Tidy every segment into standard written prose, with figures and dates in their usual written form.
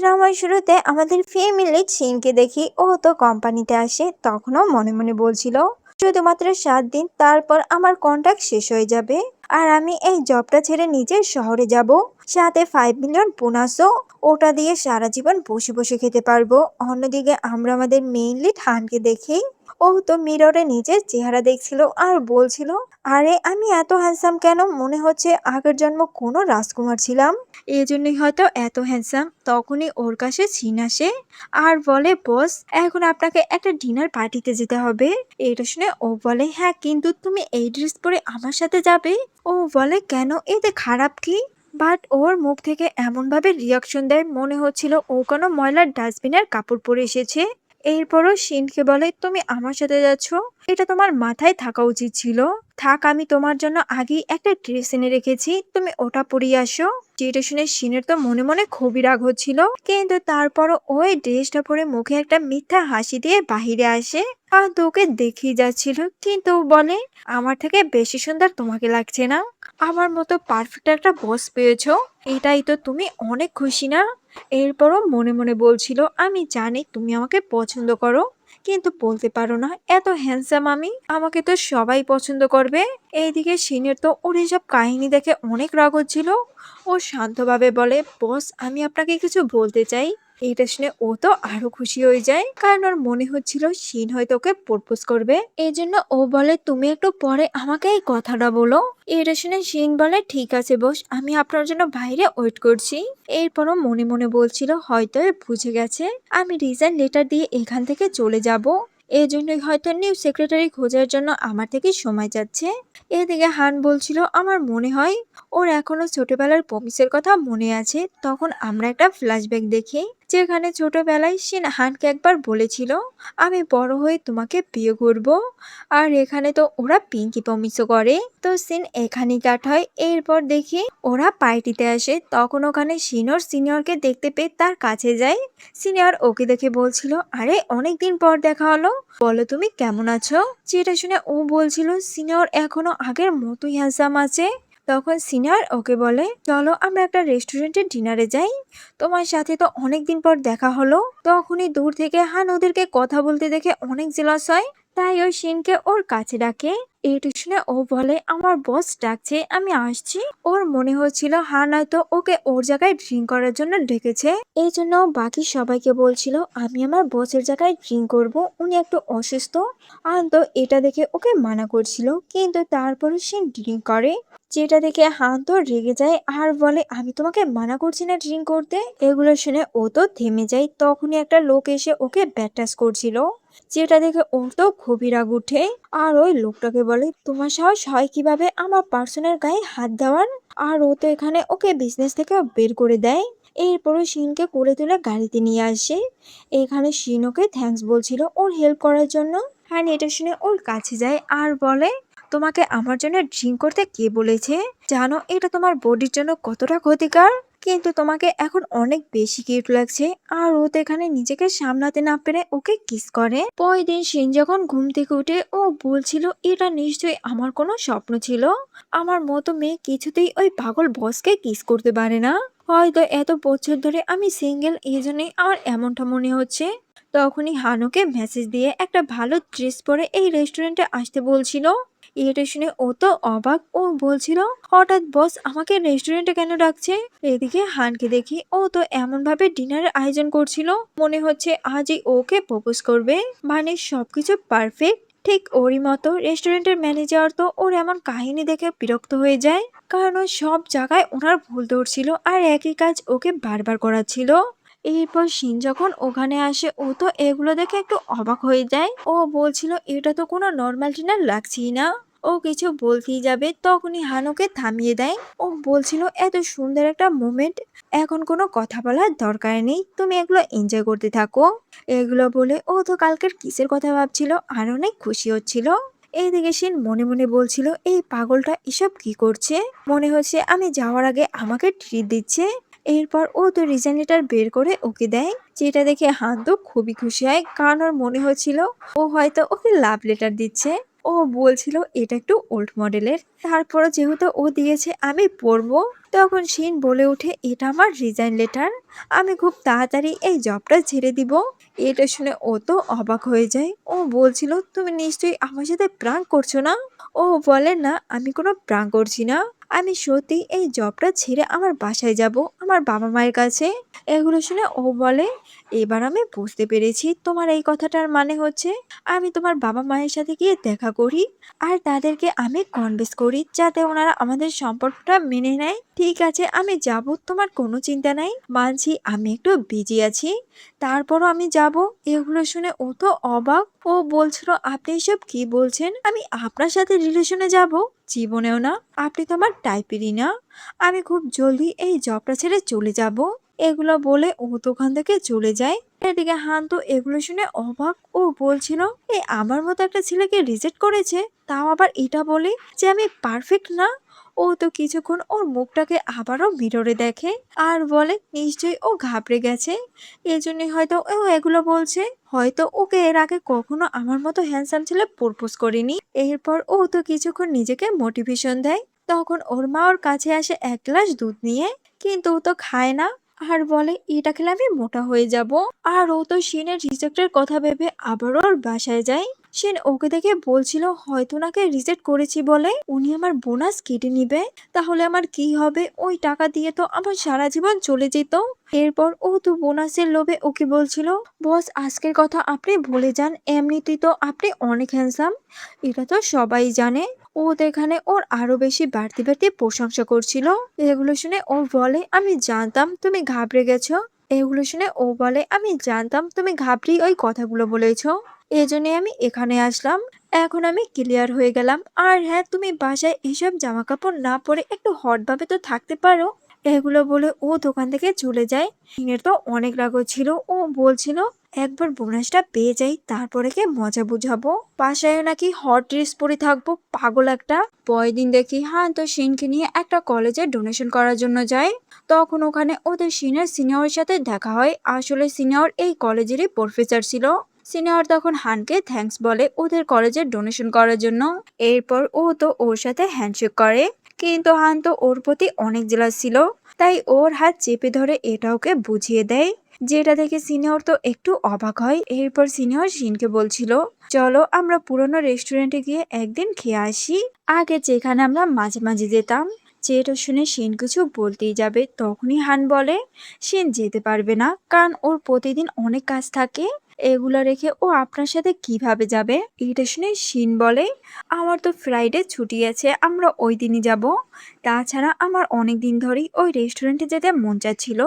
ড্রামার শুরুতে আমাদের ফ্যামিলির সিনকে দেখি ও তো কোম্পানিতে আসে, তখনও মনে মনে বলছিল শুধুমাত্র 7 দিন, তারপর আমার কন্ট্রাক্ট শেষ হয়ে যাবে আর আমি এই জবটা ছেড়ে নিজের শহরে যাব। সাথে 5 মিলিয়ন বোনাসও, ওটা দিয়ে সারা জীবন বসে বসে খেতে পারবো। অন্যদিকে আমরা আমাদের মেইন লিড হানকে দেখি, ও তো মিররে নিজের চেহারা দেখছিল আর বলছিল, আরে আমি এত হ্যান্ডসাম কেন, মনে হচ্ছে আগের জন্ম কোনো রাজকুমার ছিলাম, এই জন্যই হয়তো এত হ্যান্ডসাম। তখনই ওর কাছে সিন আসে আর বলে, বস এখন আপনাকে একটা ডিনার পার্টিতে যেতে হবে। এটা শুনে ও বলে, হ্যাঁ কিন্তু তুমি এই ড্রেস পরে আমার সাথে যাবে। ও বলে, কেন, এতে খারাপ কি? বাট ওর মুখ থেকে এমন ভাবে রিয়াকশন দেয় মনে হচ্ছিল ও কোনো ময়লার ডাস্টবিনের কাপড় পরে এসেছে। এরপরও শিনকে বলে, তুমি আমার সাথে যাচ্ছ, এটা তোমার মাথায় থাকা উচিত ছিল। থাক, আমি তোমার জন্য আগেই একটা ড্রেস এনে রেখেছি, তুমি ওটা পরিয়ে আসো। যেটা শুনে শিনের তো মনে মনে খুবই রাগ হচ্ছিল, কিন্তু তারপরও ওই ড্রেসটা পরে মুখে একটা মিথ্যা হাসি দিয়ে বাহিরে আসে আর তোকে দেখেই যাচ্ছিল, কিন্তু ও বলে, আমার থেকে বেশি সুন্দর তোমাকে লাগছে না? আমার মতো পারফেক্ট একটা বস পেয়েছো, এটাই তো তুমি অনেক খুশি না? এরপরও মনে মনে বলছিল, আমি জানি তুমি আমাকে পছন্দ করো, কিন্তু বলতে পারো না, এত হ্যান্ডসাম আমি, আমাকে তো সবাই পছন্দ করবে। এইদিকে সিনের তো ওর এসব কাহিনী দেখে অনেক রাগ হচ্ছিল। ও শান্তভাবে বলে, বস আমি আপনাকে কিছু বলতে চাই। এটা শুনে ও তো আরো খুশি হয়ে যায়, কারণ ওর মনে হচ্ছিল শিন হয়তো ওকে প্রপোজ করবে। এই জন্য ও বলে, তুমি একটু পরে আমাকে এই কথাটা বলো। এটা শুনে শিন বলে, ঠিক আছে বস, আমি আপনার জন্য বাইরে ওয়েট করছি। এরপরও মনে মনে বলছিল, হয়তো এ বুঝে গেছে আমি রিজাইন লেটার দিয়ে এখান থেকে চলে যাব, এই জন্যই হয়তো নিউ সেক্রেটারি খোঁজার জন্য আমার থেকে সময় যাচ্ছে। এদিকে হান বলছিল, আমার মনে হয় ওর এখনো ছোটবেলার প্রমিসের কথা মনে আছে। তখন আমরা একটা ফ্ল্যাশব্যাক দেখি, যেখানে ছোটবেলায় সে হানকে একবার বলেছিল, আমি বড় হয়ে তোমাকে বিয়ে করব। আর এখানে তো ওরা পিঙ্কি প্রমিসও করে। তো সিন এখানেই কাট হয়। এরপর দেখি ওরা পার্টিতে আসে, তখন ওখানে সিনিয়র সিনিয়রকে দেখতে পেয়ে তার কাছে যায়। সিনিয়র ওকে দেখে বলছিল, আরে অনেকদিন পর দেখা হলো, বলো তুমি কেমন আছো? যেটা শুনে ও বলছিল সিনিয়র এখনো আগের মতোই হ্যান্ডসাম আছে। তখন সিনিয়র ওকে বলে, চলো আমরা একটা রেস্টুরেন্টে ডিনারে যাই, তোমার সাথে তো অনেকদিন পর দেখা হলো। তখনই দূর থেকে হান ওদেরকে কথা বলতে দেখে অনেক জেলাস হয়, তাই ওই শিনকে ওর কাছে ডাকে। এইটু শুনে ও বলে, আমার বস ডাকছে, আমি আসছি। ওর মনে হচ্ছিল হান হয়তো ওকে ওর জায়গায় ড্রিঙ্ক করার জন্য ডেকেছে, এই জন্য ও বাকি সবাইকে বলছিল, আমি আমার বসের জায়গায় ড্রিঙ্ক করব, উনি একটু অসুস্থ। তো এটা দেখে ওকে মানা করছিল, কিন্তু তারপরে সে ড্রিঙ্ক করে। যেটা দেখে তো রেগে যায় আর বলে, আমি তোমাকে মানা করছি না ড্রিঙ্ক করতে। এগুলো শুনে ও তো থেমে যায়। তখনই একটা লোক এসে ওকে ব্যাড টাচ করছিল, যেটা দেখে ওর তো খুবই রাগ উঠে। আর ওই লোকটাকে বলে, তোমার সাহস হয় কিভাবে আমার পার্সোনাল গায়ে হাত দেওয়ার? আর ও তো এখানে ওকে বিজনেস থেকে বের করে দেয়। এরপরও শিনকে করে তুলে গাড়িতে নিয়ে আসে। এখানে শিন ওকে থ্যাঙ্কস বলছিল ওর হেল্প করার জন্য। হ্যাঁ, এটা শুনে ওর কাছে যায় আর বলে, তোমাকে আমার জন্য ড্রিঙ্ক করতে কে বলেছে? জানো এটা তোমার বডির জন্য কতটা ক্ষতিকর? কিন্তু তোমাকে এখন অনেক বেশি কিউট লাগছে। আর ও তো এখানে নিজেকে সামলাতে না পেরে ওকে কিস করে। পরের দিন শিন যখন ঘুম থেকে উঠে, ও বলছিল, এটা নিশ্চয়ই আমার কোনো স্বপ্ন ছিল, আমার মতো মেয়ে কিছুতেই ওই পাগল বসকে কিস করতে পারে না, হয়তো এত বছর ধরে আমি সিঙ্গেল, এই জন্যই আমার এমনটা মনে হচ্ছে। তখনই হানুকে মেসেজ দিয়ে একটা ভালো ড্রেস পরে এই রেস্টুরেন্টে আসতে বলছিল। এটা শুনে ও তো অবাক, ও বলছিল, হঠাৎ বস আমাকে রেস্টুরেন্টে কেন ডাকছে? এদিকে হানকে দেখি ও তো এমন ভাবে ডিনারের আয়োজন করছিল, মনে হচ্ছে আজই ওকে প্রপোজ করবে, মানে সবকিছু পারফেক্ট ঠিক ওরই মতো। রেস্টুরেন্টের ম্যানেজার তো ওর এমন কাহিনী দেখে বিরক্ত হয়ে যায়, কারণ ও সব জায়গায় ওনার ভুল ধরছিল আর একই কাজ ওকে বারবার করাচ্ছিল। এরপর শিন যখন ওখানে আসে, ও তো এগুলো দেখে একটু অবাক হয়ে যায়। ও বলছিল, এটা তো কোনো নর্মাল ডিনার লাগছেই না। ও কিছু বলতেই যাবে, তখনই হানুকে থামিয়ে দেয়। ও বলছিল, এত সুন্দর একটা মোমেন্ট, এখন কোনো কথা বলার দরকার নেই, তুমি এগুলো এনজয় করতে থাকো। এগুলো বলে ও তো কালকের কিসের কথা ভাবছিল আর অনেক খুশি হচ্ছিল। এইদিকে শিন মনে মনে বলছিল, এই পাগলটা এসব কি করছে, মনে হচ্ছে আমি যাওয়ার আগে আমাকে ট্রিট দিচ্ছে। এরপর ও তো রিজাইন লেটার বের করে ওকে দেয়, যেটা দেখে তো খুবই খুশি হয়, কারণ ওর মনে হচ্ছিল ও হয়তো ওকে লাভ লেটার দিচ্ছে। ও বলছিল এটা একটু ওল্ড মডেলের, তারপর যেহেতু ও দিয়েছে আমি পরবো। তখন শিন বলে ওঠে, এটা আমার রিজাইন লেটার। আমি খুব তাড়াতাড়ি এই জবটা ছেড়ে দিব। এটা শুনে ও তো অবাক হয়ে যায়। ও বলছিল, তুমি নিশ্চয়ই আমার সাথে প্রাঙ্ক করছো না? ও বলে, না আমি কোনো প্রাঙ্ক করছি না। আমি সত্যি এই জবটা ছেড়ে আমার বাসায় যাব, আমার বাবা মায়ের কাছে। এগুলো শুনে ও বলে, এবার আমি বুঝতে পেরেছি তোমার এই কথাটার মানে হচ্ছে আমি তোমার বাবা মায়ের সাথে গিয়ে দেখা করি আর তাদেরকে আমি কনভিন্স করি যাতে ওনারা আমাদের সম্পর্কটা মেনে নেয়। ঠিক আছে, আমি যাব, তোমার কোনো চিন্তা নাই। মানছি আমি একটু বিজি আছি, তারপরও আমি যাব। এগুলো শুনে ও তো অবাক। ও বলছিল, আপনি এসব কি বলছেন? আমি আপনার সাথে রিলেশনে যাব? জীবনেও না। আপনি তো আমার টাইপেরই না। আমি খুব জলদি এই জবটা ছেড়ে চলে যাব। এগুলো বলে ও দোকান থেকে চলে যায়। এদিকে হান্তু এগুলো শুনে অবাক। ও বলছিল, আমার মতো একটা ছেলেকে রিজেক্ট করেছে, তাও আবার এটা বলে যে আমি পারফেক্ট না। ও তো কিছুক্ষণ ওর মুখটাকে আবারও মিররে দেখে আর বলে, নিশ্চয়ই ও ঘাবড়ে গেছে, এজন্যই হয়তো ও এগুলো বলছে। হয়তো ওকে এর আগে কখনো আমার মতো হ্যান্ডসাম ছেলে প্রপোজ করেনি। এরপর ও তো কিছুক্ষণ নিজেকে মোটিভেশন দেয়। তখন ওর মা ওর কাছে আসে এক গ্লাস দুধ নিয়ে, কিন্তু ও তো খায় না আর বলে, এটা খেলে আমি মোটা হয়ে যাব। আর ও তো শিনের রিজেক্টের কথা ভেবে আবারও ওর বাসায় যায়। শিন ওকে দেখে বলছিল, হয়তো ওনাকে রিজেক্ট করেছি বলে উনি আমার বোনাস কেটে নিবে। তাহলে আমার কি হবে? ওই টাকা দিয়ে তো আমার সারা জীবন চলে যেত। এরপর ও তো বোনাসের লোভে ওকে বলছিল, বস আজকের কথা আপনি ভুলে যান, এমনিতেই তো আপনি অনেক হ্যান্ডসাম, এটা তো সবাই জানে। ও তো এখানে ওর আরো বেশি বাড়তি বাড়তি প্রশংসা করছিল। এগুলো শুনে ও বলে, আমি জানতাম তুমি ঘাবড়ে গেছো। এগুলো শুনে ও বলে, আমি জানতাম তুমি ঘাবড়ি ওই কথাগুলো বলেছো, এজন্যই আমি এখানে আসলাম। এখন আমি ক্লিয়ার হয়ে গেলাম। আর হ্যাঁ, তুমি বাসায় এসব জামা কাপড় না পরে একটু হট ভাবে তো থাকতে পারো। এগুলো বলে ও দোকান থেকে চলে যায়। হিমের তো অনেক রাগ ছিল। ও বলছিল, একবার বোনাসটা পেয়ে যাই, তারপরে কে মজা বুঝাবো। বাসায় নাকি হট ড্রেস পরে থাকবো, পাগল একটা। পরের দিন দেখি হ্যাঁ তো শিনকে নিয়ে একটা কলেজে ডোনেশন করার জন্য যায়। তখন ওখানে ওদের সিনিয়র সিনিয়রের সাথে দেখা হয়। আসলে সিনিয়র এই কলেজেরই প্রফেসর ছিল। সিনিয়র তখন হানকে থ্যাঙ্কস বলে ওদের কলেজের ডোনেশন করার জন্য। এরপর ও তো ওর সাথে হ্যান্ডশেক করে, কিন্তু হান তো ওর প্রতি অনেক জেলাস ছিল। তাই ওর হাত চেপে ধরে এটা ওকে বুঝিয়ে দেয়, যেটা দেখে সিনিয়র তো একটু অবাক হয়। এরপর সিনিয়র শিনকে বলছিল, চলো আমরা পুরনো রেস্টুরেন্টে গিয়ে একদিন খেয়ে আসি, আগে যেখানে আমরা মাঝে মাঝে যেতাম। যেটা শুনে শিন কিছু বলতেই যাবে, তখনই হান বলে, শিন যেতে পারবে না, কারণ ওর প্রতিদিন অনেক কাজ থাকে। এগুলা রেখে ও আপনার সাথে কিভাবে যাবে? এটা শুনে শিন বলে, আমার তো ফ্রাইডে ছুটি আছে, আমরা ওই দিনই যাব। তাছাড়া আমার অনেক দিন ধরেই ওই রেস্টুরেন্টে যেতে মন চাচ্ছিল।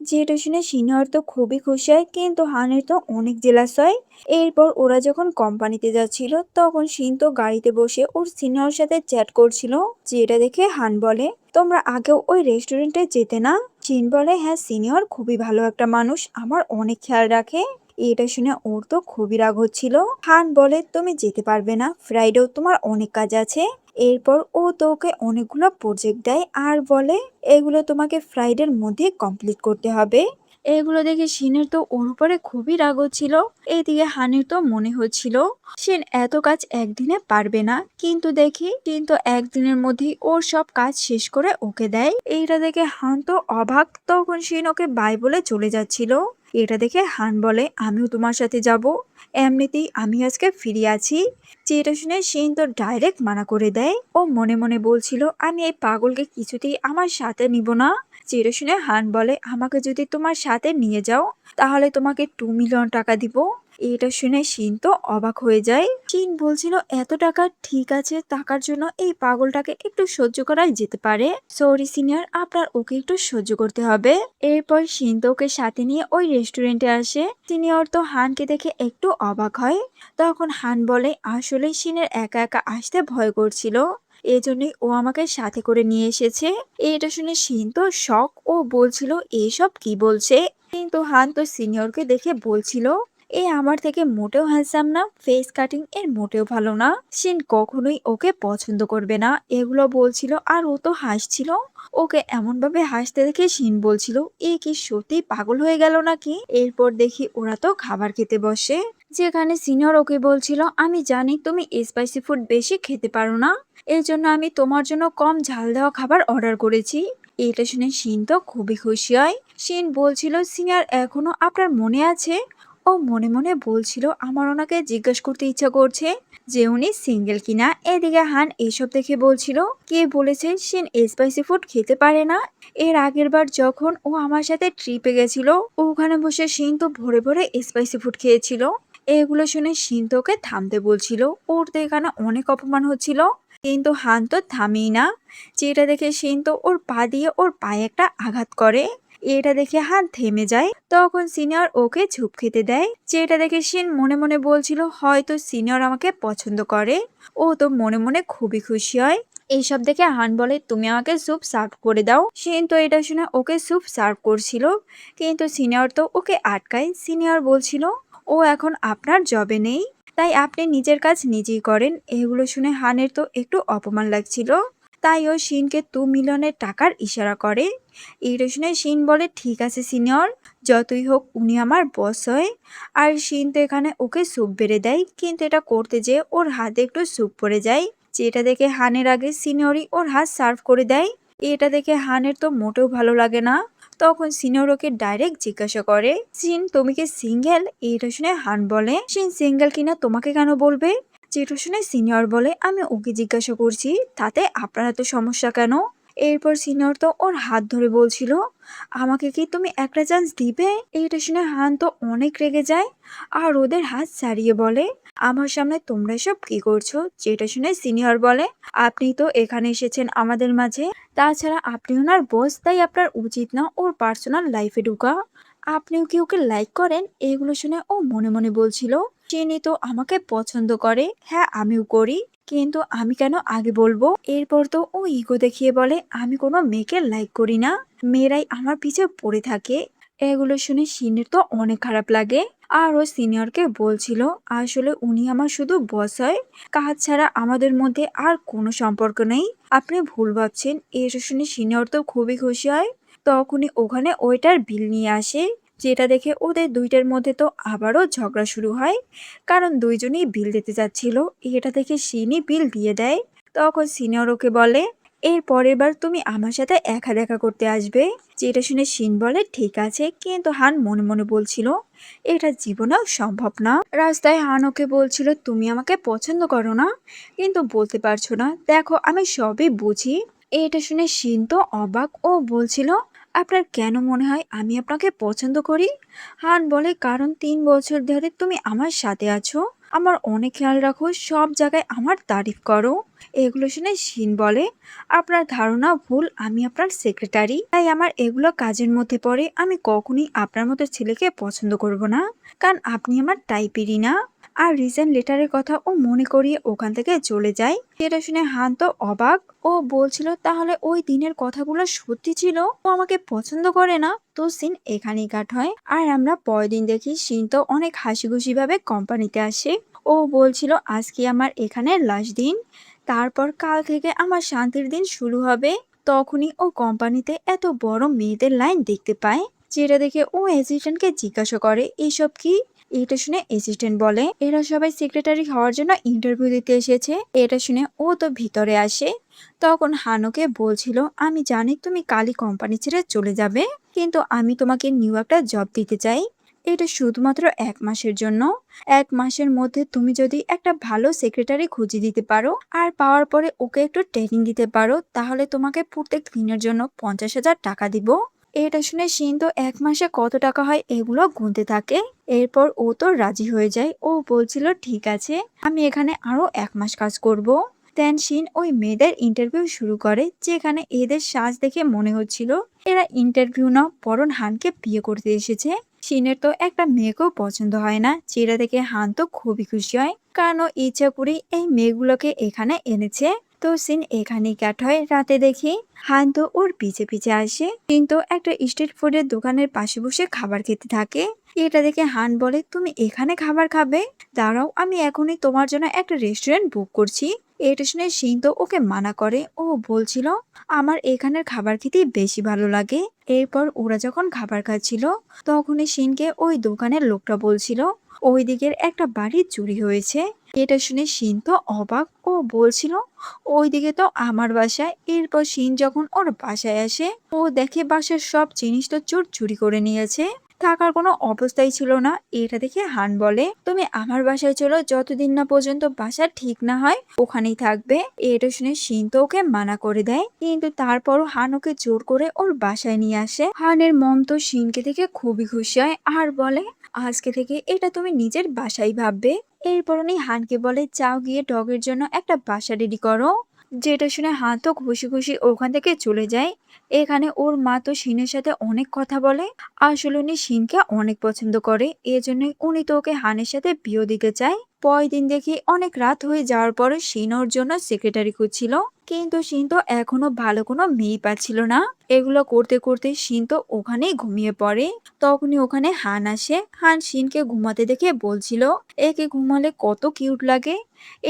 যেটা শুনে সিনিয়র তো খুবই খুশি হয়, কিন্তু হানের তো অনেক জেলাস হয়। এরপর ওরা যখন কোম্পানিতে যাচ্ছিল, তখন শিন তো গাড়িতে বসে ওর সিনিয়র সাথে চ্যাট করছিল। যেটা দেখে হান বলে, তোমরা আগেও ওই রেস্টুরেন্টে যেতে না? শিন বলে, হ্যাঁ সিনিয়র খুবই ভালো একটা মানুষ, আমার অনেক খেয়াল রাখে। এটা শুনে ওর তো খুবই রাগ হচ্ছিল। হান বলে, তুমি যেতে পারবে না, ফ্রাইডেও তোমার অনেক কাজ আছে। এরপর ও তো ওকে অনেকগুলো প্রজেক্ট দেয় আর বলে, এগুলো তোমাকে ফ্রাইডের মধ্যে কমপ্লিট করতে হবে। এগুলো দেখে শিনের তো ওর উপরে খুবই রাগ হচ্ছিল। এইদিকে হানির তো মনে হচ্ছিল শিন এত কাজ একদিনে পারবে না, কিন্তু একদিনের মধ্যেই ওর সব কাজ শেষ করে ওকে দেয়। এইটা দেখে হান তো অবাক। তখন শিন ওকে বাই বলে চলে যাচ্ছিল। এটা দেখে হান বলে, আমিও তোমার সাথে যাব, এমনিতেই আমি আজকে ফিরে আছি। যেটা শুনে শিন তো ডাইরেক্ট মানা করে দেয়। ও মনে মনে বলছিল, আমি এই পাগলকে কিছুতেই আমার সাথে নিব না। যেটা শুনে হান বলে, আমাকে যদি তোমার সাথে নিয়ে যাও তাহলে তোমাকে 2 মিলিয়ন টাকা দিব। এটা শুনে শিন তো অবাক হয়ে যায়। শিন বলছিল, এত টাকা? ঠিক আছে, টাকার জন্য এই পাগলটাকে একটু সহ্য করাই যেতে পারে। সরি সিনিয়র, আপনার ওকে একটু সহ্য করতে হবে। এরপর শিন তো ওকে সাথে নিয়ে ওই রেস্টুরেন্টে আসে। সিনিয়র তো হানকে দেখে একটু অবাক হয়। তখন হান বলে, আসলে শিনের একা একা আসতে ভয় করছিল, এজন্যই ও আমাকে সাথে করে নিয়ে এসেছে। এটা শুনে শিন তো শক। ও বলছিল, এসব কি বলছে? কিন্তু হান তো সিনিয়রকে দেখে বলছিল, এ আমার থেকে মোটেও হ্যান্ডসাম না, ফেস কাটিং এর মোটেও ভালো না, শিন কখনোই ওকে পছন্দ করবে না, এগুলো বলছিল। আর ও তো হাসছিল। ওকে এমন ভাবে হাসতে দেখে শিন বলছিল, এ কি সত্যি পাগল হয়ে গেল নাকি? এরপর দেখি ওরা তো খাবার খেতে বসে, যেখানে সিনিয়র ওকে বলছিল, আমি জানি তুমি স্পাইসি ফুড বেশি খেতে পারো না, এর জন্য আমি তোমার জন্য কম ঝাল দেওয়া খাবার অর্ডার করেছি। এটা শুনে শিন তো খুবই খুশি হয়। শিন বলছিল, সিনিয়র এখনো আপনার মনে আছে? ও মনে মনে বলছিল, আমার ওনাকে জিজ্ঞেস করতে ইচ্ছা করছে যে উনি সিঙ্গেল কিনা। এদিকে হান এসব দেখে বলছিল, কে বলেছে শিন স্পাইসি ফুড খেতে পারে না? এর আগের বার যখন ও আমার সাথে ট্রিপে গেছিল, ওখানে বসে শিন তো ভরে ভরে স্পাইসি ফুড খেয়েছিল। এগুলো শুনে শিন তো ওকে থামতে বলছিল, ওর তো এখানে অনেক অপমান হচ্ছিল, কিন্তু হান তো থামেই না। যেটা দেখে শিন তো ওর পা দিয়ে ওর পায়ে একটা আঘাত করে। এটা দেখে হান থেমে যায়। তখন সিনিয়র ওকে ঝুপ খেতে দেয়। যেটা দেখে শিন মনে মনে বলছিল, হয়তো সিনিয়র আমাকে পছন্দ করে। ও তো মনে মনে খুবই খুশি হয়। এইসব দেখে হান বলে, তুমি আমাকে স্যুপ সার্ভ করে দাও। শিন তো এটা শুনে ওকে স্যুপ সার্ভ করছিল, কিন্তু সিনিয়র তো ওকে আটকায়। সিনিয়র বলছিল, ও এখন আপনার জবে নেই, তাই আপনি নিজের কাজ নিজেই করেন। এগুলো শুনে হানের তো একটু অপমান লাগছিল, তাই ও শিনকে 2 মিলিয়নের টাকার ইশারা করে। এটা শুনে শিন বলে, ঠিক আছে সিনিয়র, যতই হোক উনি আমার বস হয়। আর শিন তো এখানে ওকে স্যুপ বেড়ে দেয়, কিন্তু এটা করতে যেয়ে ওর হাতে একটু স্যুপ পড়ে যায়। যেটা দেখে হানের আগে সিনিয়রই ওর হাত সার্ভ করে দেয়। এটা দেখে হানের তো মোটেও ভালো লাগে না। তখন সিনিয়র ওকে ডাইরেক্ট জিজ্ঞাসা করে, শিন তুমি কি সিঙ্গেল? এটা শুনে হান বলে, শিন সিঙ্গেল কিনা তোমাকে কেন বলবে? যেটা শুনে সিনিয়র বলে, আমি ওকে জিজ্ঞাসা করছি, তাতে আপনার এত সমস্যা কেন? এরপর সিনিয়র তো ওর হাত ধরে বলছিল, আমাকে কি তুমি একটা চান্স দিবে? এটা শুনে হান তো অনেক রেগে যায়, আর ওদের হাত ছাড়িয়ে বলে, আমার সামনে তোমরা সব কি করছো? যেটা শুনে সিনিয়র বলে, আপনি তো এখানে এসেছেন আমাদের মাঝে, তাছাড়া আপনি ওনার বস, তাই আপনার উচিত না ওর পার্সোনাল লাইফে ঢুকা। আপনিও কি ওকে লাইক করেন? এগুলো শুনে ও মনে মনে বলছিল, চিনি তো আমাকে পছন্দ করে, হ্যাঁ আমিও করি, কিন্তু আমি কেন আগে বলবো? এরপর তো ও ইগো দেখিয়ে বলে, আমি কোনো মেয়েকে লাইক করি না, মেয়েরাই আমার পিছে পড়ে থাকে। এগুলো শুনে শিনের তো অনেক খারাপ লাগে, আর ও সিনিয়রকে বলছিল, আসলে উনি আমার শুধু বস হয়, কাজ ছাড়া আমাদের মধ্যে আর কোনো সম্পর্ক নেই, আপনি ভুল ভাবছেন। এটা শুনে সিনিয়র তো খুবই খুশি হয়। তখনই ওখানে ওয়েটার বিল নিয়ে আসে। যেটা দেখে ওদের দুইটার মধ্যে তো আবারও ঝগড়া শুরু হয়, কারণ দুইজনই বিল দিতে যাচ্ছিল। এটা দেখে শিনই বিল দিয়ে দেয়। তখন সিনিয়র ওকে বলে, এর পরের বার তুমি আমার সাথে একা দেখা করতে আসবে। যেটা শুনে শিন বলে, ঠিক আছে, কিন্তু হান মনে মনে বলছিল, এটা জীবনেও সম্ভব না। রাস্তায় হান ওকে বলছিল, তুমি আমাকে পছন্দ করো না, কিন্তু বলতে পারছো না, দেখো আমি সবই বুঝি। এটা শুনে শিন তো অবাক, ও বলছিল, আপনার কেন মনে হয় আমি আপনাকে পছন্দ করি? হান বলে, কারণ 3 বছর ধরে তুমি আমার সাথে আছো, আমার অনেক খেয়াল রাখো, সব জায়গায় আমার তারিফ করো। এগুলো শুনে শিন বলে, আপনার ধারণা ভুল, আমি আপনার সেক্রেটারি, তাই আমার এগুলো কাজের মধ্যে পড়ে। আমি কখনই আপনার মতো ছেলেকে পছন্দ করব না, কারণ আপনি আমার টাইপেরই না। আর রিজেন্ট লেটারের কথা ও মনে করিয়ে ওখান থেকে চলে যায়। সেটা শুনে হান তো অবাক, ও বলছিল, তাহলে ওই দিনের কথাগুলো সত্যি ছিল, ও আমাকে পছন্দ করে না। তো সিন এখানেই কাট হয়, আর আমরা পরের দিন দেখি সিন তো অনেক হাসি খুশি ভাবে কোম্পানিতে আসে। ও বলছিল, আজকে আমার এখানে লাস্ট দিন, তারপর কাল থেকে আমার শান্তির দিন শুরু হবে। তখনই ও কোম্পানিতে এত বড় মেয়েদের লাইন দেখতে পায়। যেটা দেখে ও অ্যাসিস্ট্যান্টকে জিজ্ঞাসা করে, এসব কি? এটা শুনে অ্যাসিস্ট্যান্ট বলে, এরা সবাই সেক্রেটারি হওয়ার জন্য ইন্টারভিউ দিতে এসেছে। এটা শুনে ও তো ভিতরে আসে। তখন হানুকে বলছিল, আমি জানি তুমি কালই কোম্পানি ছেড়ে চলে যাবে, কিন্তু আমি তোমাকে নিউ একটা জব দিতে চাই। এটা শুধুমাত্র 1 মাসের জন্য। 1 মাসের মধ্যে তুমি যদি একটা ভালো সেক্রেটারি খুঁজে দিতে পারো, আর পাওয়ার পরে ওকে একটু ট্রেনিং দিতে পারো, তাহলে তোমাকে প্রত্যেক দিনের জন্য 50,000 টাকা দিব। এটা শুনে শিন তো 1 মাসে কত টাকা হয় এগুলো গুনতে থাকে। এরপর ও তো রাজি হয়ে যায়। ও বলছিল, ঠিক আছে, আমি এখানে আরো 1 মাস কাজ করব। দেন শিন ওই মেয়েদের ইন্টারভিউ শুরু করে, যেখানে এদের সাজ দেখে মনে হচ্ছিল এরা ইন্টারভিউ না, বরং হানকে বিয়ে করতে এসেছে। শিনের তো একটা মেয়েকেও পছন্দ হয় না, যেটা দেখে হান তো খুবই খুশি হয়, কারণ ও ইচ্ছা করে এই মেয়েগুলোকে এখানে এনেছে। তো সিন এখানেই কাট হয়। রাতে দেখি হান তো ওর পিছে পিছে আসে, কিন্তু একটা স্ট্রিট ফুডের দোকানের পাশে বসে খাবার খেতে থাকে। এটা দেখে হান বলে, তুমি এখানে খাবার খাবে? দাঁড়াও, আমি এখনই তোমার জন্য একটা রেস্টুরেন্ট বুক করছি। এটা শুনে শিন তো ওকে মানা করে। ও বলছিল, আমার এখানের খাবার খেতেই বেশি ভালো লাগে। এরপর ওরা যখন খাবার খাচ্ছিল, তখনই শিনকে ওই দোকানের লোকটা বলছিল, ওই দিকের একটা বাড়ি চুরি হয়েছে। এটা শুনে শিন তো অবাক ও বলছিল ওইদিকে তো আমার বাসায়। এরপর শিন যখন ওর বাসায় আসে ও দেখে বাসার সব জিনিস তো চোর চুরি করে নিয়েছে, থাকার কোনো অবস্থাই ছিল না। এটা দেখে হান বলে তুমি আমার বাসায় চলো, যতদিন না পর্যন্ত বাসা ঠিক না হয় ওখানেই থাকবে। এটা শুনে শিন তো ওকে মানা করে দেয়, কিন্তু তারপরও হান ওকে জোর করে ওর বাসায় নিয়ে আসে। হানের মম তো শিনকে দেখে খুবই খুশি হয় আর বলে আজকে থেকে এটা তুমি নিজের বাসাই ভাববে। এরপর উনি হানকে বলে যাও গিয়ে ডগের জন্য একটা বাসা রেডি করো। যেটা শুনে হান তো খুশি খুশি ওখান থেকে চলে যায়। এখানে ওর মা তো শিনের সাথে অনেক কথা বলে, আসলে উনি শিনকে অনেক পছন্দ করে, এজন্যই উনি তো ওকে হানের সাথে বিয়ে দিতে চায়। পরের দিন দেখি অনেক রাত হয়ে যাওয়ার পরে শিন ওর জন্য সেক্রেটারি খুঁজছিল, কিন্তু শিন তো এখনো ভালো কোনো মেয়ে পাচ্ছিল না। এগুলো করতে করতে শিন তো ওখানেই ঘুমিয়ে পড়ে। তখনই ওখানে হান আসে। হান শিনকে ঘুমাতে দেখে বলছিল একে ঘুমালে কত কিউট লাগে।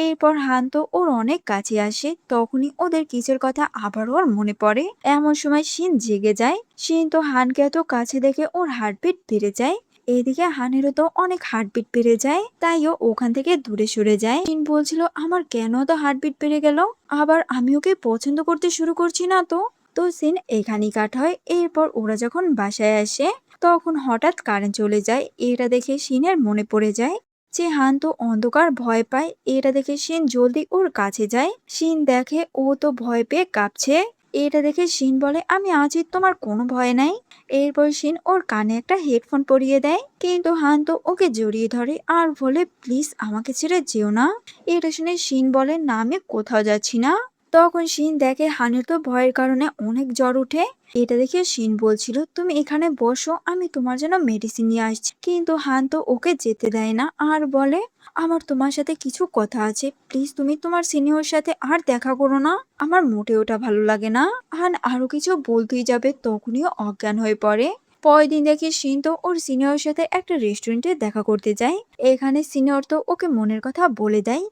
এরপর হান তো ওর অনেক কাছে আসে, তখনই ওদের কিসের কথা আবার ওর মনে পড়ে। এমন সময় শিন জেগে যায়। শিন তো হানকে এত কাছে দেখে ওর হার্টবিট বেড়ে যায়। এদিকে হানেরও তো অনেক হার্টবিট বেড়ে যায়, তাই ও ওখান থেকে দূরে সরে যায়। শিন বলছিল আমার কেন তো হার্টবিট বেড়ে গেল, আবার আমি ওকে পছন্দ করতে শুরু করছি না তো। তো সিন এখানেই কাট হয়। এরপর ওরা যখন বাসায় আসে তখন হঠাৎ কারেন্ট চলে যায়। এটা দেখে শিনের মনে পড়ে যায় যে হান তো অন্ধকার ভয় পায়। এটা দেখে শিন জলদি ওর কাছে যায়। শিন দেখে ও তো ভয় পেয়ে কাঁপছে। এটা দেখে শিন বলে আমি আছি, তোমার কোনো ভয় নাই। এরপর শিন ওর কানে একটা হেডফোন পরিয়ে দেয়, কিন্তু হান তো ওকে জড়িয়ে ধরে আর বলে প্লিজ আমাকে ছেড়ে যেও না। এটা শুনে শিন বলে না আমি কোথাও যাচ্ছি না। তখন শিন দেখে হানের তো ভয়ের কারণে অনেক জ্বর উঠে। এটা দেখে শিন বলছিল তুমি এখানে বসো, আমি তোমার জন্য মেডিসিন নিয়ে আসছি, কিন্তু হান তো ওকে যেতে দেয় না আর বলে আমার তোমার সাথে কিছু কথা আছে, প্লিজ তুমি তোমার সিনিয়র সাথে আর দেখা করো না, আমার মোটে ওটা ভালো লাগে না। হান আরো কিছু বলতেই যাবে তখনই ও অজ্ঞান হয়ে পড়ে। পরের দিন দেখি শিন তো ওর সিনিয়র সাথে একটা রেস্টুরেন্টে দেখা করতে যায়। এখানে সিনিয়র তো ওকে মনের কথা বলে দেয়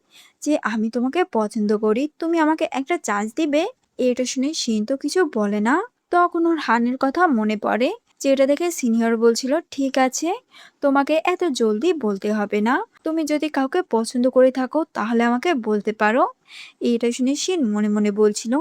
যে আমি তোমাকে পছন্দ করি, তুমি আমাকে একটা চান্স দিবে। এটা শুনে শিন তো কিছু বলে না। তখন ওর হানের কথা মনে পড়ে, যেটা দেখে সিনিয়র বলছিল ঠিক আছে তোমাকে এত জলদি বলতে হবে না, তুমি যদি কাউকে পছন্দ করে থাকো তাহলে আমাকে বলতে পারো। এটা শুনে শিন মনে মনে বলছিল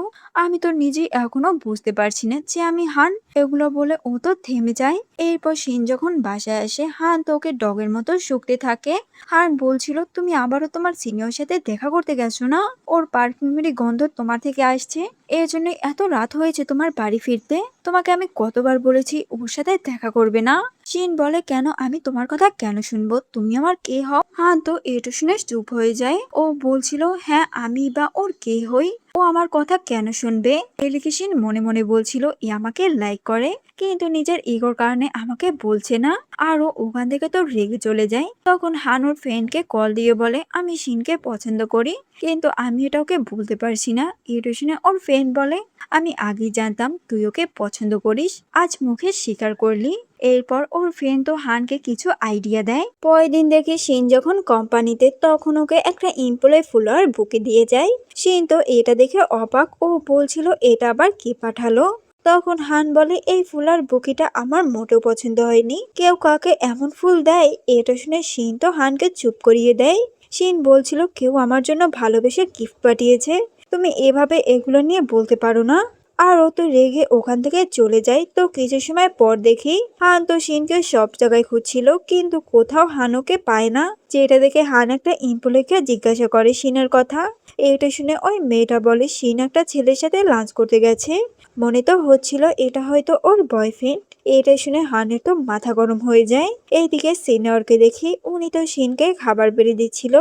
আমি তো নিজেই এখনো বুঝতে পারছি না যে আমি হান। এগুলো বলে ও তো থেমে যায়। এরপর শিন যখন বাসায় আসে হান তো ওকে ডগের মতো শুকতে থাকে। হান বলছিল তুমি আবারও তোমার সিনিয়র সাথে দেখা করতে গেছো না, ওর পারফিউমেরই গন্ধ তোমার থেকে আসছে, এর জন্য এত রাত হয়েছে তোমার বাড়ি ফিরতে, তোমাকে আমি কতবার বলেছি ওর সাথে দেখা করবে না। শিন বলে কেন, আমি তোমার কথা কেন শুনবো, তুমি আমার কে হও। হান তো এটা শুনে চুপ হয়ে যায়। ও বলছিল হ্যাঁ আমি বা ওর কে হই, ও আমার কথা কেন শুনবে। এলিকেশন মনে মনে বলছিল ই আমাকে লাইক করে, কিন্তু নিজের ইগোর কারণে আমাকে বলছে না। আর ও ওখান থেকে তো রেগে চলে যায়। তখন হান ওর ফ্রেন্ডকে কল দিয়ে বলে আমি শিনকে পছন্দ করি, কিন্তু আমি এটা ওকে বলতে পারছি না। এটা শুনে ওর ফ্রেন্ড বলে আমি আগেই জানতাম তুই ওকে পছন্দ করিস, আজ মুখে স্বীকার করলি। এরপর ওর ফ্রেন্ড তো হানকে কিছু আইডিয়া দেয়। পরের দিন দেখি শিন যখন কোম্পানিতে তখন ওকে একটা এমপ্লয় ফুলার বুকে দিয়ে যায়। শিন তো এটা দেখে অবাক ও বলছিল এটা আবার কে পাঠালো। তখন হান বলে এই ফুলার বুকিটা আমার মোটেও পছন্দ হয়নি, কেউ কাকে এমন ফুল দেয়। এটা শুনে শিন তো হানকে চুপ করিয়ে দেয়। শিন বলছিল কেউ আমার জন্য ভালোবেসে গিফট পাঠিয়েছে, তুমি এভাবে এগুলো নিয়ে বলতে পারো না। আর ও তো রেগে ওখান থেকে চলে যায়। তো কিছু সময় পর দেখি হান তো শিনকে সব জায়গায় খুঁজছিল, কিন্তু কোথাও হানুকে পায় না। যেটা দেখে হান একটা এমপ্লয়কে জিজ্ঞাসা করে শিনের কথা। এটা শুনে ওই মেয়েটা বলে শিন একটা ছেলের সাথে লাঞ্চ করতে গেছে, মনে তো হচ্ছিল এটা হয়তো ওর বয়ফ্রেন্ড। এটা শুনে হানের তো মাথা গরম হয়ে যায়। এইদিকে সিনিয়রকে দেখি উনি তো শিনকে খাবার বেড়ে দিচ্ছিল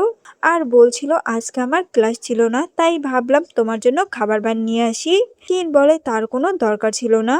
আর বলছিল আজকে আমার ক্লাস ছিল না, তাই ভাবলাম তোমার জন্য খাবার বানিয়ে আসি। শিন বলে তার কোনো দরকার ছিল না।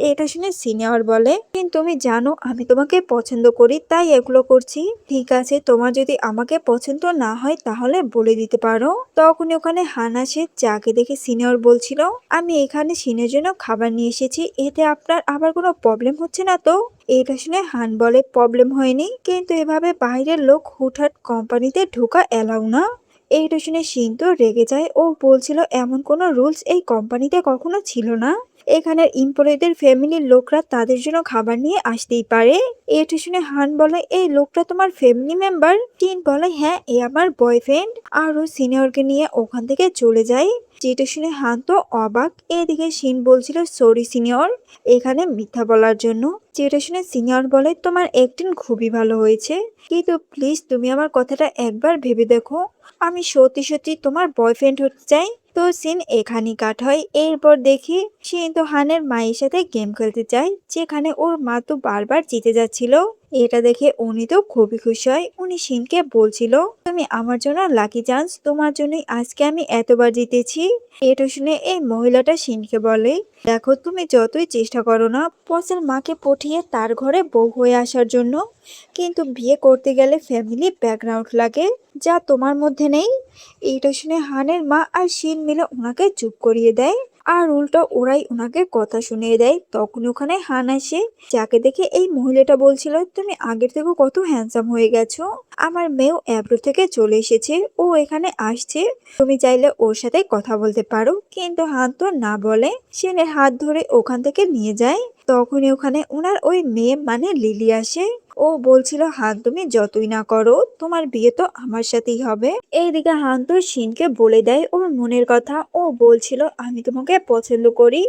এটা শুনে সিনিয়র বলে কিন্তু তুমি জানো আমি তোমাকে পছন্দ করি তাই এগুলো করছি। ঠিক আছে তোমার যদি আমাকে পছন্দ না হয় তাহলে বলে দিতে পারো। তখনই ওখানে হান আসে, যাকে দেখে সিনিয়র বলছিল আমি এখানে শিনের জন্য খাবার নিয়ে এসেছি, এতে আপনার আবার কোনো প্রবলেম হচ্ছে না তো। এটা শুনে হান বলে প্রবলেম হয়নি, কিন্তু এভাবে বাইরের লোক হুটহাট কোম্পানিতে ঢোকা এলাও না। এইটা শুনে শিন তো রেগে যায়। ও বলছিল এমন কোনো রুলস এই কোম্পানিতে কখনো ছিল না। এখানের এমপ্লয়ীদের ফ্যামিলির লোকরা তাদের জন্য খাবার নিয়ে আসতেই পারে। এটা শুনে হান বলে, এই লোকটা তোমার ফ্যামিলি মেম্বার? টিন বলে, হ্যাঁ, এ আমার বয়ফ্রেন্ড। আর ও সিনিয়রকে নিয়ে ওখান থেকে চলে যায়। যেটা শুনে হান তো অবাক। এদিকে শিন বলছিল, সরি সিনিয়র, এখানে মিথ্যা বলার জন্য। যেটা শুনে সিনিয়র বলে, তোমার অ্যাক্টিং খুবই ভালো হয়েছে, কিন্তু প্লিজ তুমি আমার কথাটা একবার ভেবে দেখো, আমি সত্যি সত্যি তোমার বয়ফ্রেন্ড হতে চাই। তো সিন এখানেই কাট হয়। এরপর দেখি শিন তো হানের মায়ের সাথে গেম খেলতে চায়, যেখানে ওর মা তো বারবার জিতে যাচ্ছিল। এটা দেখে উনি তো খুবই খুশি হয়। উনি শিনকে বলছিল, তুমি আমার জন্য লাকি চান্স, তোমার জন্যই আজকে আমি এতবার জিতেছি। এটা শুনে এই মহিলাটা শিনকে বলে, দেখো তুমি যতই চেষ্টা করো না বসের মাকে পটিয়ে তার ঘরে বউ হয়ে আসার জন্য, কিন্তু বিয়ে করতে গেলে ফ্যামিলি ব্যাকগ্রাউন্ড লাগে, যা তোমার মধ্যে নেই। এইটা শুনে হানের মা আর শিন মিলে ওনাকে চুপ করিয়ে দেয়, আর উল্টো ওরাই ওনাকে কথা শুনিয়ে দেয়। তখন ওখানে হান আসে, যাকে দেখে এই মহিলাটা বলছিল, তুমি আগের থেকে কত হ্যান্ডসাম হয়ে গেছো, আমার মেয়েও অ্যাব্রো থেকে চলে এসেছে, ও এখানে আসছে, তুমি চাইলে ওর সাথে কথা বলতে পারো। কিন্তু হান তো না বলে, শিনের হাত ধরে ওখান থেকে নিয়ে যায়। তখনই ওখানে ওনার ওই মেয়ে মানে লিলি আসে। ও বলছিল, হান তুমি যতই না করো তোমার বিয়ে তো আমার সাথেই হবে। এইদিকে হান তো শিনকে বলে দেয় ওর মনের কথা। ও বলছিল, আমি তোমাকে পছন্দ করি,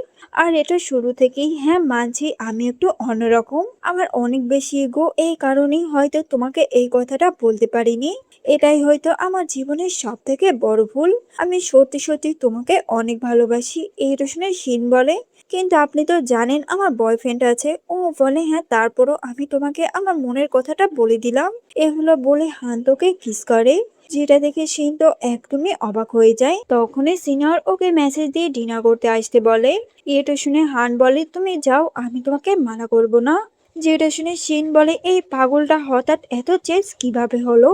আর এটা শুরু থেকেই। হ্যাঁ মানছি আমি একটু অন্যরকম, আমার অনেক বেশি ইগো, এই কারণেই হয়তো তোমাকে এই কথাটা বলতে পারিনি। এটাই হয়তো আমার জীবনের সব থেকে বড় ভুল। আমি সত্যি সত্যি তোমাকে অনেক ভালোবাসি। এইটা শুনে শিন বলে, কিন্তু আপনি তো জানেন আমার বয়ফ্রেন্ড আছে। ও বলে, হ্যাঁ তারপরও আমি তোমাকে আমার মনের কথাটা বলে দিলাম। এগুলো বলে হান তোকে কিস করে, যেটা দেখে শিন তো একদমই অবাক হয়ে যায়। তখনই সিনিয়র ওকে মেসেজ দিয়ে ডিনার করতে আসতে বলে। এটা শুনে হান বলে, তুমি যাও, আমি তোমাকে মানা করব না। যেটা শুনে শিন বলে, এই পাগলটা হঠাৎ এত চেঞ্জ কিভাবে হলো।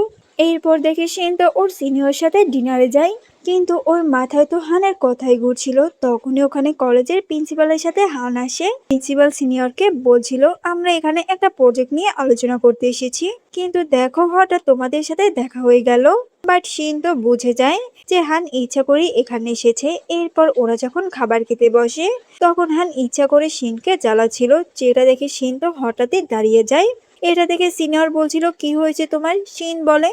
এরপর দেখে শিন তো ওর সিনিয়র সাথে ডিনারে যায়, কিন্তু ওর মাথায় তো হানের কথাই ঘুরছিল। তখনই ওখানে কলেজের প্রিন্সিপালের সাথে হান আসে। প্রিন্সিপাল সিনিয়রকে বলছিল, আমরা এখানে একটা প্রজেক্ট নিয়ে আলোচনা করতে এসেছি, কিন্তু দেখো হঠাৎ তোমাদের সাথে দেখা হয়ে গেল। বাট শিন তো বুঝে যায় যে হান ইচ্ছা করে এখানে এসেছে। এরপর ওরা যখন খাবার খেতে বসে, তখন হান ইচ্ছা করে শিনকে জ্বালাচ্ছিল, যেটা দেখে শিন তো হঠাৎই দাঁড়িয়ে যায়। এটা দেখে সিনিয়র বলছিল, কি হয়েছে তোমার? শিন বলে,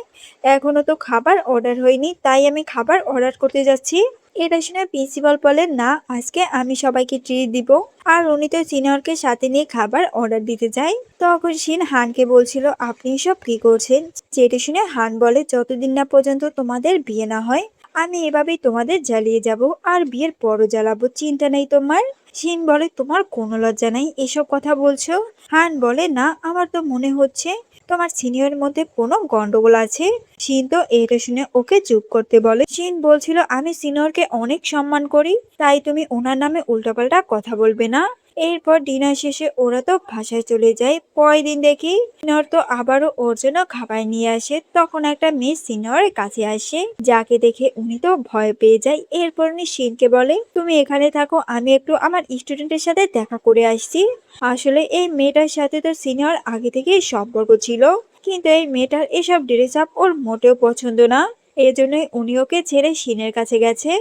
এখনো তো খাবার অর্ডার হয়নি, তাই আমি খাবার অর্ডার করতে যাচ্ছি। এটা শুনে প্রিন্সিপাল বলে, না আজকে আমি সবাইকে ট্রিট দিব। আর উনি তো সিনিয়রকে সাথে নিয়ে খাবার অর্ডার দিতে যায়। তখন শিন হানকে বলছিল, আপনি সব কি করছেন? যেটা শুনে হান বলে, যতদিন না পর্যন্ত তোমাদের বিয়ে না হয় আমি এভাবেই তোমাদের জ্বালিয়ে যাব, আর বিয়ের পরও জ্বালাবো, চিন্তা নেই তোমার। শিন বলে, তোমার কোনো লজ্জা নাই এসব কথা বলছো? হান বলে, না আমার তো মনে হচ্ছে তোমার সিনিয়রের মধ্যে কোনো গন্ডগোল আছে। শিন তো এটা শুনে ওকে চুপ করতে বলে। শিন বলছিল, আমি সিনিয়রকে অনেক সম্মান করি, তাই তুমি ওনার নামে উল্টাপাল্টা কথা বলবে না। এরপর ডিনার শেষে ওরা তো বাসায় চলে যায়। পরের দিন দেখি সিনিয়র তো আবারও ওর জন্য খাবার নিয়ে আসে। তখন একটা মেয়ে সিনিয়রের কাছে আসে, যাকে দেখে উনি তো ভয় পেয়ে যায়। এরপর উনি শিনকে বলে, তুমি এখানে থাকো, আমি একটু আমার স্টুডেন্টের সাথে দেখা করে আসছি। আসলে এই মেয়েটার সাথে তো সিনিয়র আগে থেকেই সম্পর্ক ছিল, কিন্তু এই মেয়েটার এসব ড্রেস আপ ওর মোটেও পছন্দ না। এজন্যই উনি ওকে ছেড়ে শিনের কাছে গেছে।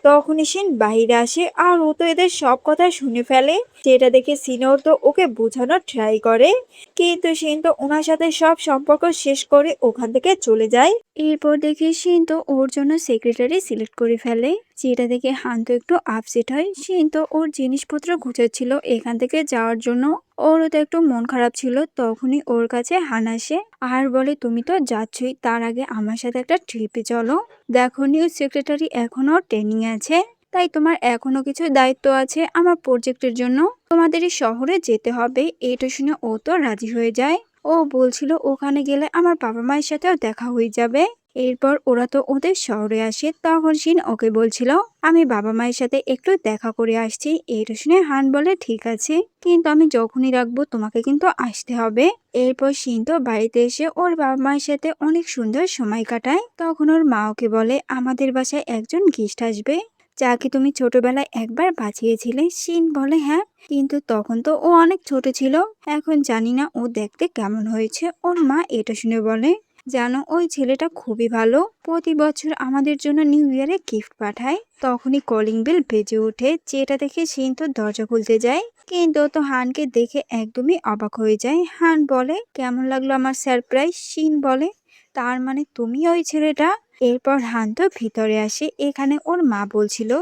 তখনই শিন বাহিরে আসে, আর ও তো এদের সব কথা শুনে ফেলে। যেটা দেখে সিনিয়র তো ওকে বোঝানোর ট্রাই করে, কিন্তু শিন তো ওনার সাথে সব সম্পর্ক শেষ করে ওখান থেকে চলে যায়। এরপর দেখে শিন তো ওর জন্য সেক্রেটারি সিলেক্ট করে ফেলে, যেটা দেখে হান তো একটু আপসেট হয়। শিন তো ওর জিনিসপত্র গুছাচ্ছিল এখান থেকে যাওয়ার জন্য, ওরও তো একটু মন খারাপ ছিল। তখনই ওর কাছে হান আসে আর বলে, তুমি তো যাচ্ছই, তার আগে আমার সাথে একটা ট্রিপে চলো। দেখো নিউ সেক্রেটারি এখনো ট্রেনিং আছে, তাই তোমার এখনো কিছু দায়িত্ব আছে আমার প্রজেক্টের জন্য, তোমাদের এই শহরে যেতে হবে। এটা শুনে ও তো রাজি হয়ে যায়। ও বলছিল, ওখানে গেলে আমার বাবা মায়ের সাথেও দেখা হয়ে যাবে। এরপর ওরা তো ওদের শহরে আসে। তখন শিন ওকে বলছিল, আমি বাবা মায়ের সাথে একটু দেখা করে আসছি। এটা শুনে হান বলে, ঠিক আছে, কিন্তু আমি যখনই রাখবো তোমাকে কিন্তু আসতে হবে। এরপর শিন তো বাড়িতে এসে ওর বাবা মায়ের সাথে অনেক সুন্দর সময় কাটায়। তখন ওর মা ওকে বলে, আমাদের বাসায় একজন গেস্ট আসবে, যাকে তুমি ছোটবেলায় একবার বাঁচিয়েছিলে। শিন বলে, হ্যাঁ, কিন্তু তখন তো ও অনেক ছোট ছিল, এখন জানি না ও দেখতে কেমন হয়েছে। ওর মা এটা শুনে বলে, জানো ওই ছেলেটা খুবই ভালো, প্রতি বছর আমাদের জন্য নিউ ইয়ারে গিফট পাঠায়। তখনই কলিং বেল বেজে ওঠে, যেটা দেখে শিন তো দরজা খুলতে যায়, কিন্তু ও তো হানকে দেখে একদমই অবাক হয়ে যায়। হান বলে, কেমন লাগলো আমার সারপ্রাইজ? শিন বলে, তার মানে তুমি ওই ছেলেটা? এরপর হান তো ভিতরে আসে, এখানে ওর মা বলছিল,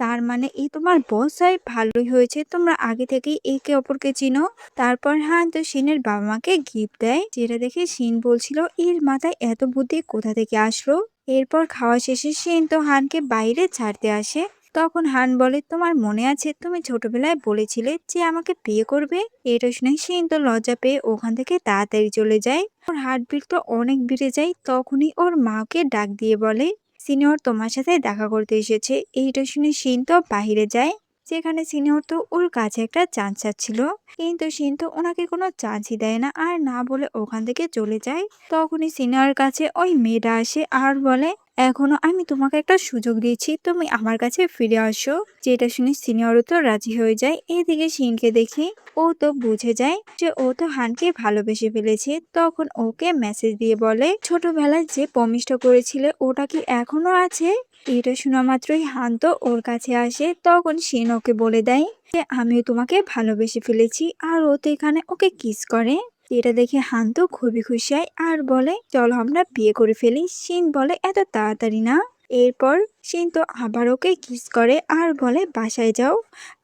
তার মানে এই তোমার বস হয়, ভালোই হয়েছে তোমরা আগে থেকেই একে অপরকে চিনো। তারপর হান তো শিনের বাবা মাকে গিফট দেয়, যেটা দেখে শিন বলছিল এর মাথায় এত বুদ্ধি কোথা থেকে আসলো। এরপর খাওয়া শেষে শিন তো হানকে বাইরে ছাড়তে আসে। তখন হান বলে, তোমার মনে আছে তুমি ছোটবেলায় বলেছিলে যে আমাকে বিয়ে করবে? এটা শুনে শিন তো লজ্জা পেয়ে ওখান থেকে তাড়াতাড়ি চলে যায়। ওর হার্টবিট তো অনেক বেড়ে যায়। তখনই ওর মাকে ডাক দিয়ে বলে, সিনিয়র তোমার সাথে দেখা করতে এসেছে। এইটা শুনে শিন তো বাহিরে যায়, যেখানে সিনিয়র তো ওর কাছে একটা চান্স চাচ্ছিল, কিন্তু শিন তো ওনাকে কোনো চান্সই দেয় না, আর না বলে ওখান থেকে চলে যায়। তখনই সিনিয়রের কাছে ওই মেয়েটা আসে আর বলে, এখনো আমি তোমাকে একটা সুযোগ দিয়েছি, তুমি আমার কাছে ফিরে আসো। যেটা শুনে সিনিয়রও তো রাজি হয়ে যায়। এদিকে শিনকে দেখে ও তো বুঝে যায় যে ও তো হানকে ভালোবেসে ফেলেছে। তখন ওকে মেসেজ দিয়ে বলে, ছোটবেলায় যে প্রমিসটা করেছিলে ওটা কি এখনো আছে? এটা শোনা মাত্রই হান তো ওর কাছে আসে। তখন শিন ওকে বলে দেয় যে আমিও তোমাকে ভালোবেসে ফেলেছি, আর ও তো এখানে ওকে কিস করে। এটা দেখে হান তো খুবই খুশি হয় আর বলে, চলো আমরা বিয়ে করে ফেলি। শিন বলে, এত তাড়াতাড়ি না। এরপর শিন তো আবার ওকে কিস করে আর বলে, বাসায় যাও,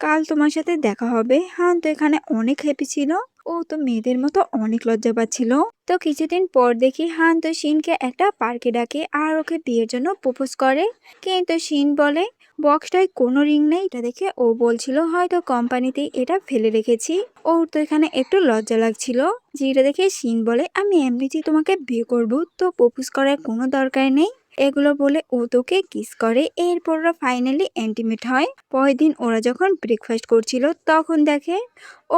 কাল তোমার সাথে দেখা হবে। হান তো এখানে অনেক হ্যাপি ছিল, ও তো মেয়েদের মতো অনেক লজ্জা পাচ্ছিল। তো কিছুদিন পর দেখি হান তো শিনকে একটা পার্কে ডাকে আর ওকে বিয়ের জন্য প্রপোজ করে। কিন্তু শিন বলে, বক্সটায় কোনো রিং নেই। এটা দেখে ও বলছিল হয়তো কোম্পানিতে এটা ফেলে রেখেছি। ওর তো এখানে একটু লজ্জা লাগছিল। যেটা দেখে শিন বলে, আমি এমনিতেই তোমাকে বিয়ে করব, তো প্রপোজ করার কোনো দরকার নেই। এগুলো বলে ও তোকে কিস করে। এরপর ওরা ফাইনালি ইন্টিমেট হয়। পরের দিন ওরা যখন ব্রেকফাস্ট করছিল তখন দেখে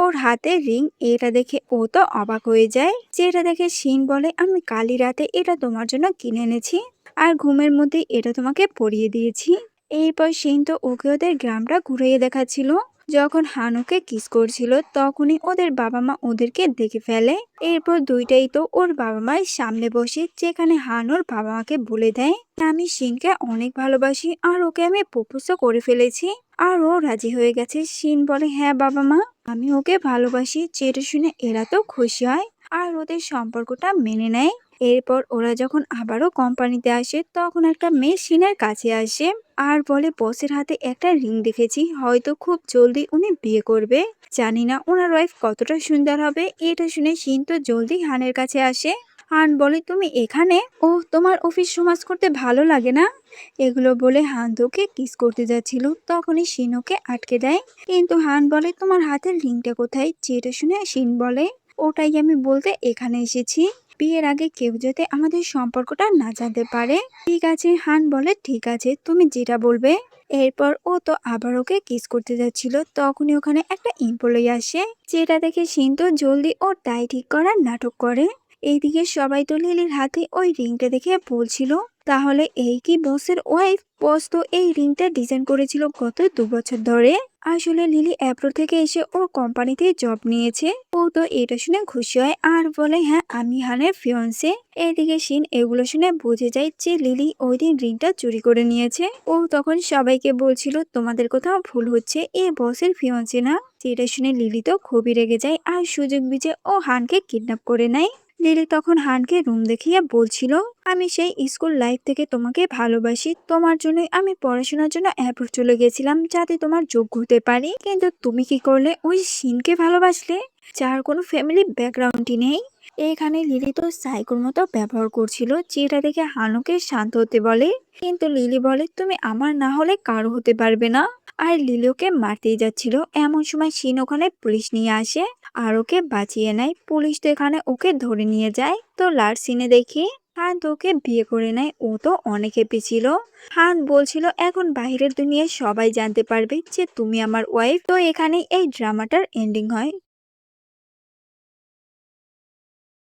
ওর হাতে রিং। এটা দেখে ও তো অবাক হয়ে যায়। যেটা দেখে শিন বলে, আমি কালই রাতে এটা তোমার জন্য কিনে এনেছি, আর ঘুমের মধ্যে এটা তোমাকে পরিয়ে দিয়েছি। এরপর শিন তো ওকে ওদের গ্রামটা ঘুরিয়ে দেখাচ্ছিল। যখন হানুকে কিস করছিল তখনই ওদের বাবা মা ওদেরকে দেখে ফেলে। এরপর দুইটাই তো ওর বাবা মায়ের সামনে বসে, যেখানে হানুর বাবা মাকে বলে দেয়, আমি শিনকে অনেক ভালোবাসি আর ওকে আমি প্রপোজও করে ফেলেছি, আর ও রাজি হয়ে গেছে। শিন বলে, হ্যাঁ বাবা মা, আমি ওকে ভালোবাসি। যেটা শুনে এরা তো খুশি হয় আর ওদের সম্পর্কটা মেনে নেয়। এরপর ওরা যখন আবারও কোম্পানিতে আসে তখন একটা মেয়ে শিনের কাছে আসে আর বলে, বসের হাতে একটা রিং দেখেছি, হয়তো খুব জলদি উনি বিয়ে করবে। জানি না ওনার ওয়াইফ কতটা সুন্দর হবে। এটা শুনে শিন তো জলদি হানের কাছে আসে। হান বলে, তুমি এখানে? ও তোমার অফিস সমাজ করতে ভালো লাগে না? এগুলো বলে হান তোকে কিস করতে যাচ্ছিল, তখনই শিন ওকে আটকে দেয়। কিন্তু হান বলে, তোমার হাতের রিংটা কোথায়? যেটা শুনে শিন বলে, ওটাই আমি বলতে এখানে এসেছি, বিয়ের আগে কেউ যাতে আমাদের সম্পর্কটা না জানতে পারে। ঠিক আছে, হান বলে, ঠিক আছে তুমি যেটা বলবে। এরপর ও তো আবার ওকে কিস করতে যাচ্ছিল, তখনই ওখানে একটা এমপ্লয়ি আসে। যেটা দেখে শিন তো জলদি ওর টাই ঠিক করার নাটক করে। এইদিকে সবাই তো লিলির হাতে ওই রিংটা দেখে বলছিল, তাহলে এই কি বসের ওয়াইফ? বস তো এই রিংটা ডিজাইন করেছিল গত 2 বছর ধরে। আসলে লিলি অ্যাপ্রো থেকে এসে ওর কোম্পানিতে জব নিয়েছে। ও তো এটা শুনে খুশি হয় আর বলে, হ্যাঁ আমি হানের ফিয়ন্সে। এদিকে শিন এগুলো শুনে বুঝে যায় যে লিলি ওই দিন রিংটা চুরি করে নিয়েছে। ও তখন সবাইকে বলছিল, তোমাদের কোথাও ভুল হচ্ছে, এ বসের ফিয়ন্সে না। যেটা শুনে লিলি তো খুবই রেগে যায় আর সুযোগ বুঝে ও হানকে কিডন্যাপ করে নেয়। লিলি তখন হানকে রুম দেখিয়ে বলছিল, আমি সেই স্কুল লাইফ থেকে তোমাকে ভালোবাসি, তোমার জন্যই আমি পড়াশোনার জন্য অ্যাব্রোড চলে গেছিলাম যাতে তোমার যোগ্য হতে পারি। কিন্তু তুমি কি করলে? ওই শিনকে ভালোবাসলে, যার কোনো ফ্যামিলি ব্যাকগ্রাউন্ডই নেই। এখানে লিলি তো সাইকোর মতো ব্যবহার করছিল, যেটা দেখে হানুকে শান্ত হতে বলে। কিন্তু লিলি বলে, তুমি আমার না হলে কারো হতে পারবে না। আর লিলি ওকে মারতেই যাচ্ছিল, এমন সময় শিন ওখানে পুলিশ নিয়ে আসে আর ওকে বাঁচিয়ে নেয়। পুলিশ তো এখানে ওকে ধরে নিয়ে যায়। তো লাস্ট সিনে দেখি হান তো ওকে বিয়ে করে নেয়। ও তো অনেক হ্যাপি ছিল। হান বলছিল, এখন বাইরের দুনিয়ায় সবাই জানতে পারবে যে তুমি আমার ওয়াইফ। তো এখানে এই ড্রামাটার এন্ডিং হয়।